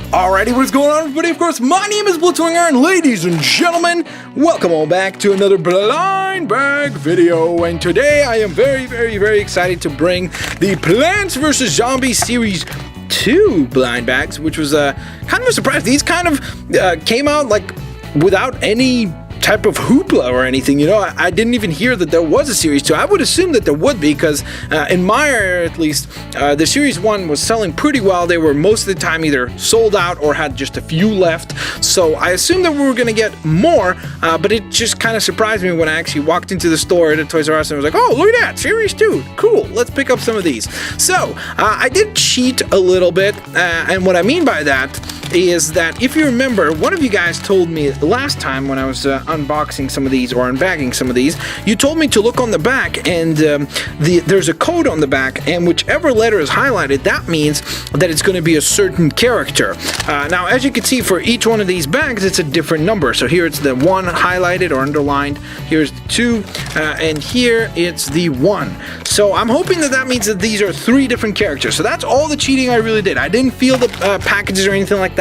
Alrighty, what is going on, everybody? Of course, my name is Blitzwinger, and ladies and gentlemen, welcome all back to another blind bag video. And today I am very excited to bring the Plants vs. Zombies Series 2 blind bags, which was kind of a surprise. These kind of came out like without any type of hoopla or anything, you know. I didn't even hear that there was a series 2. I would assume that there would be, because in my area at least, the series 1 was selling pretty well. They were most of the time either sold out or had just a few left, so I assumed that we were going to get more, but it just kind of surprised me when I actually walked into the store at Toys R Us and was like, oh, look at that, series 2, cool, let's pick up some of these. So I did cheat a little bit, and what I mean by that is that, if you remember, one of you guys told me last time when I was unboxing some of these or unbagging some of these, you told me to look on the back, and there's a code on the back, and whichever letter is highlighted, that means that it's going to be a certain character. Now, as you can see, for each one of these bags, it's a different number. So here it's the 1 highlighted or underlined, here's the 2, and here it's the 1. So I'm hoping that means that these are 3 different characters. So that's all the cheating I really did. I didn't feel the packages or anything like that.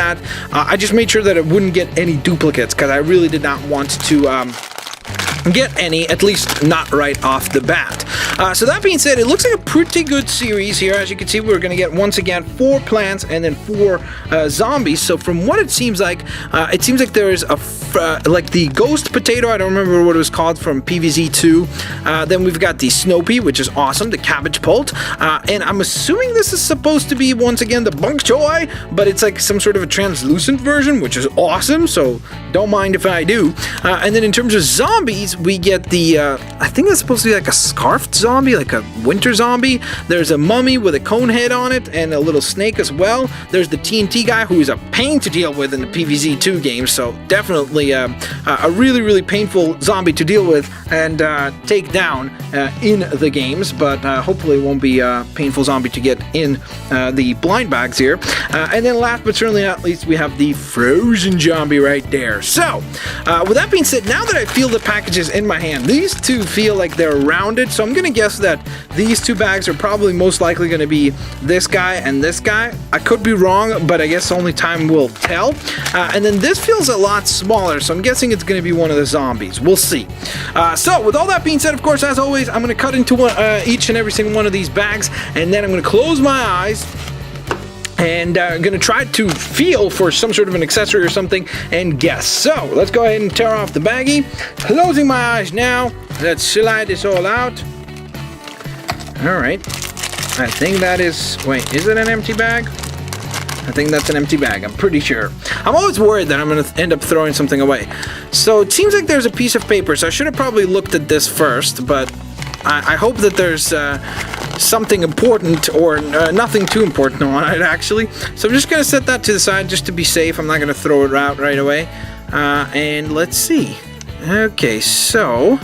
I just made sure that it wouldn't get any duplicates, because I really did not want to get any, at least not right off the bat. So that being said, it looks like a pretty good series here. As you can see, we're going to get, once again, 4 plants and then 4 zombies. So from what it seems like there is like the ghost potato, I don't remember what it was called, from PVZ2. Then we've got the Snoopy, which is awesome, the cabbage pult, and I'm assuming this is supposed to be, once again, the bunk choy, but it's like some sort of a translucent version, which is awesome, so don't mind if I do. And then in terms of zombies, we get the I think that's supposed to be like a scarfed zombie, like a winter zombie. There's a mummy with a cone head on it and a little snake as well. There's the TNT guy, who is a pain to deal with in the PVZ2 game, so definitely a really painful zombie to deal with and take down in the games, but hopefully it won't be a painful zombie to get in the blind bags here. And then last but certainly not least, we have the frozen zombie right there. So with that being said, now that I feel the packages in my hand, these two feel like they're rounded, so I'm gonna guess that these 2 bags are probably most likely gonna be this guy and this guy. I could be wrong, but I guess only time will tell. And then this feels a lot smaller, so I'm guessing it's gonna be one of the zombies. We'll see. So with all that being said, of course, as always, I'm gonna cut into each and every single one of these bags, and then I'm gonna close my eyes and I'm going to try to feel for some sort of an accessory or something and guess. So let's go ahead and tear off the baggie. Closing my eyes now. Let's slide this all out. Alright. I think that is... Wait, is it an empty bag? I think that's an empty bag, I'm pretty sure. I'm always worried that I'm going to end up throwing something away. So it seems like there's a piece of paper, so I should have probably looked at this first, but I hope that there's something important or nothing too important on it, actually. So I'm just going to set that to the side just to be safe. I'm not going to throw it out right away. And let's see. Okay, so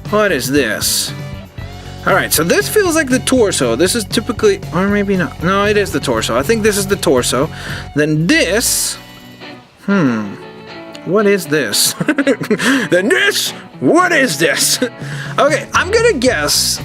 what is this? Alright, so this feels like the torso. This is typically, or maybe not. No, it is the torso. I think this is the torso. Then this, what is this? Then this, what is this? Okay, I'm gonna guess,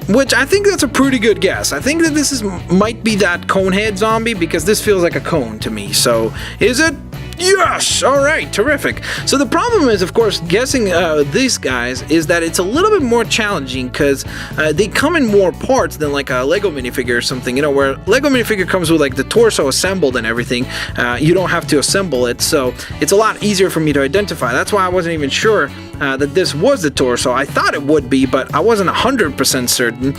which I think that's a pretty good guess. I think that this might be that conehead zombie, because this feels like a cone to me. So, is it? Yes! Alright, terrific. So the problem is, of course, guessing these guys is that it's a little bit more challenging, because they come in more parts than like a Lego minifigure or something, you know, where Lego minifigure comes with like the torso assembled and everything. You don't have to assemble it, so it's a lot easier for me to identify. That's why I wasn't even sure that this was the torso. I thought it would be, but I wasn't 100% certain,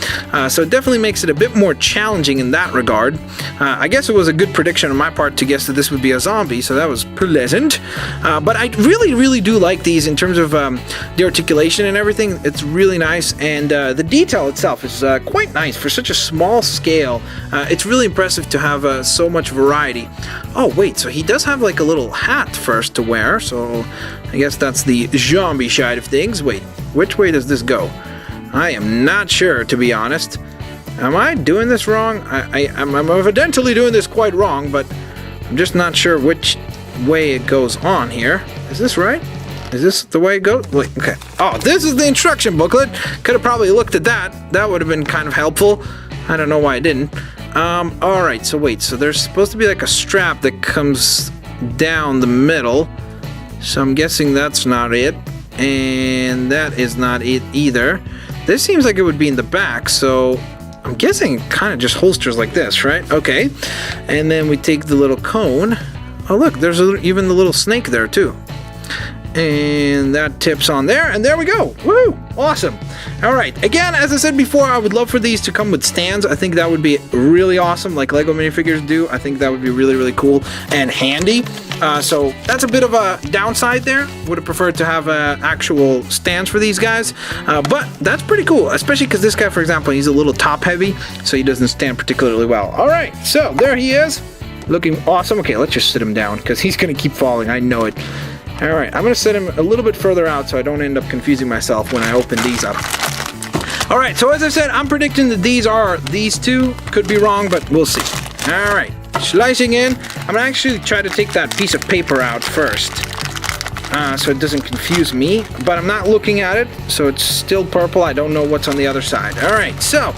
so it definitely makes it a bit more challenging in that regard. I guess it was a good prediction on my part to guess that this would be a zombie, so that was pleasant. But I really do like these in terms of the articulation and everything. It's really nice, and the detail itself is quite nice for such a small scale. It's really impressive to have so much variety. Oh wait, so he does have like a little hat first to wear, so I guess that's the zombie side of things. Wait, which way does this go? I am not sure, to be honest. Am I doing this wrong? I'm evidently doing this quite wrong, but I'm just not sure which way it goes on here. Is this right? Is this the way it goes? Wait, okay. Oh, this is the instruction booklet. Could have probably looked at that. That would have been kind of helpful. I don't know why I didn't. Alright, so wait, so there's supposed to be like a strap that comes down the middle. So I'm guessing that's not it. And that is not it either. This seems like it would be in the back, so I'm guessing it kind of just holsters like this, right? Okay. And then we take the little cone. Oh look, there's even the little snake there too. And that tips on there, and there we go. Woo! Awesome. All right. Again, as I said before, I would love for these to come with stands. I think that would be really awesome, like Lego minifigures do. I think that would be really, really cool and handy. So that's a bit of a downside there. Would have preferred to have actual stands for these guys, but that's pretty cool, especially because this guy, for example, he's a little top heavy, so he doesn't stand particularly well. All right, so there he is, looking awesome. Okay, let's just sit him down because he's going to keep falling. I know it. All right, I'm going to set him a little bit further out so I don't end up confusing myself when I open these up. All right, so as I said, I'm predicting that these are these two. Could be wrong, but we'll see. All right, slicing in. I'm going to actually try to take that piece of paper out first so it doesn't confuse me, but I'm not looking at it, so it's still purple. I don't know what's on the other side. All right, so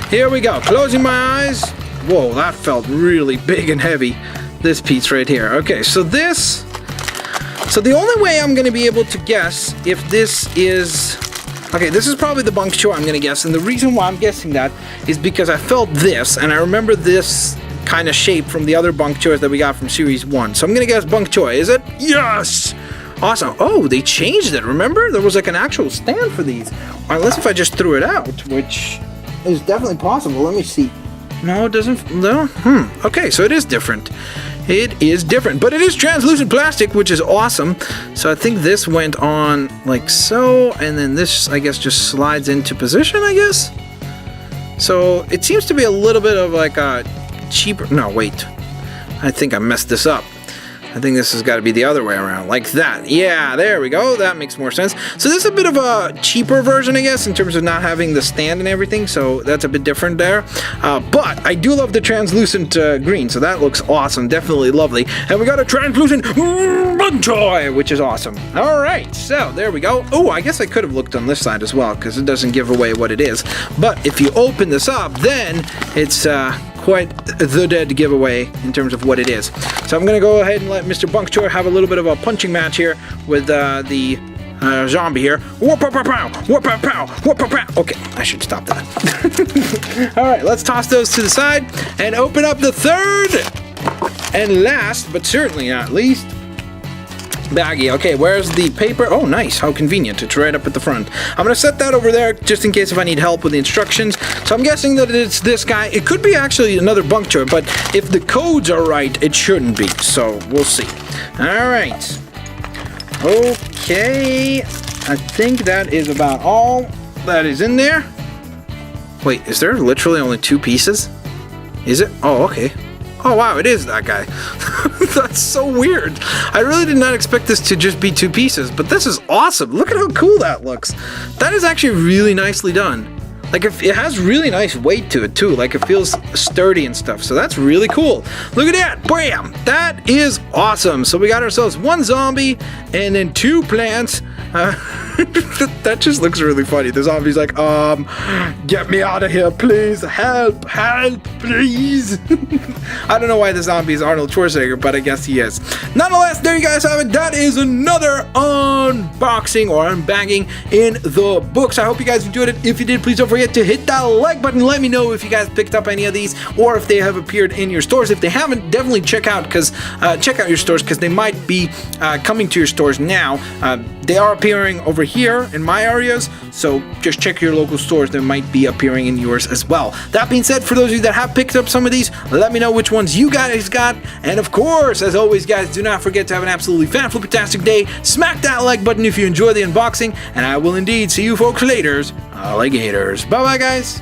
here we go. Closing my eyes. Whoa, that felt really big and heavy, this piece right here. Okay, so this... So the only way I'm going to be able to guess if this is... Okay, this is probably the bunk choy I'm going to guess, and the reason why I'm guessing that is because I felt this, and I remember this kind of shape from the other bunk choys that we got from Series 1. So I'm going to guess bunk choy. Is it? Yes! Awesome. Oh, they changed it, remember? There was like an actual stand for these. Unless if I just threw it out, which is definitely possible. Let me see. No, it doesn't... No? Okay, so it is different. It is different, but it is translucent plastic, which is awesome. So I think this went on like so, and then this, I guess, just slides into position, I guess. So it seems to be a little bit of like a cheaper... No, wait. I think I messed this up. I think this has got to be the other way around, like that. Yeah, there we go. That makes more sense. So this is a bit of a cheaper version, I guess, in terms of not having the stand and everything. So that's a bit different there. But I do love the translucent green, so that looks awesome. Definitely lovely. And we got a translucent bug toy, which is awesome. All right, so there we go. Oh, I guess I could have looked on this side as well, because it doesn't give away what it is. But if you open this up, then it's... quite the dead giveaway in terms of what it is. So I'm gonna go ahead and let Mr. Bunk Choy have a little bit of a punching match here with the zombie here. Whoop-a-pow-pow! Whoop-a-pow! Whoop-a-pow! Okay, I should stop that. All right, let's toss those to the side and open up the third and last, but certainly not least, baggie. Okay, where's the paper? Oh, nice. How convenient. It's right up at the front. I'm going to set that over there just in case if I need help with the instructions. So I'm guessing that it's this guy. It could be actually another bunk choy, but if the codes are right, it shouldn't be. So we'll see. All right. Okay. I think that is about all that is in there. Wait, is there literally only two pieces? Is it? Oh, okay. Oh wow, it is that guy. That's so weird. I really did not expect this to just be two pieces, but this is awesome. Look at how cool that looks. That is actually really nicely done. Like, it has really nice weight to it too. Like, it feels sturdy and stuff. So that's really cool. Look at that. Bam! That is awesome. So we got ourselves one zombie and then two plants. That just looks really funny. The zombie's like, get me out of here, please. Help, please. I don't know why the zombie is Arnold Schwarzenegger, but I guess he is. Nonetheless, there you guys have it. That is another unboxing or unbagging in the books. I hope you guys enjoyed it. If you did, please don't forget to hit that like button. Let me know if you guys picked up any of these or if they have appeared in your stores. If they haven't, definitely check out your stores because they might be coming to your stores now. They are appearing over here in my areas, so just check your local stores. They might be appearing in yours as well. That being said, for those of you that have picked up some of these, let me know which ones you guys got. And of course, as always, guys, do not forget to have an absolutely fan-fliptastic day. Smack that like button if you enjoy the unboxing, and I will indeed see you folks later, alligators. Bye-bye, guys.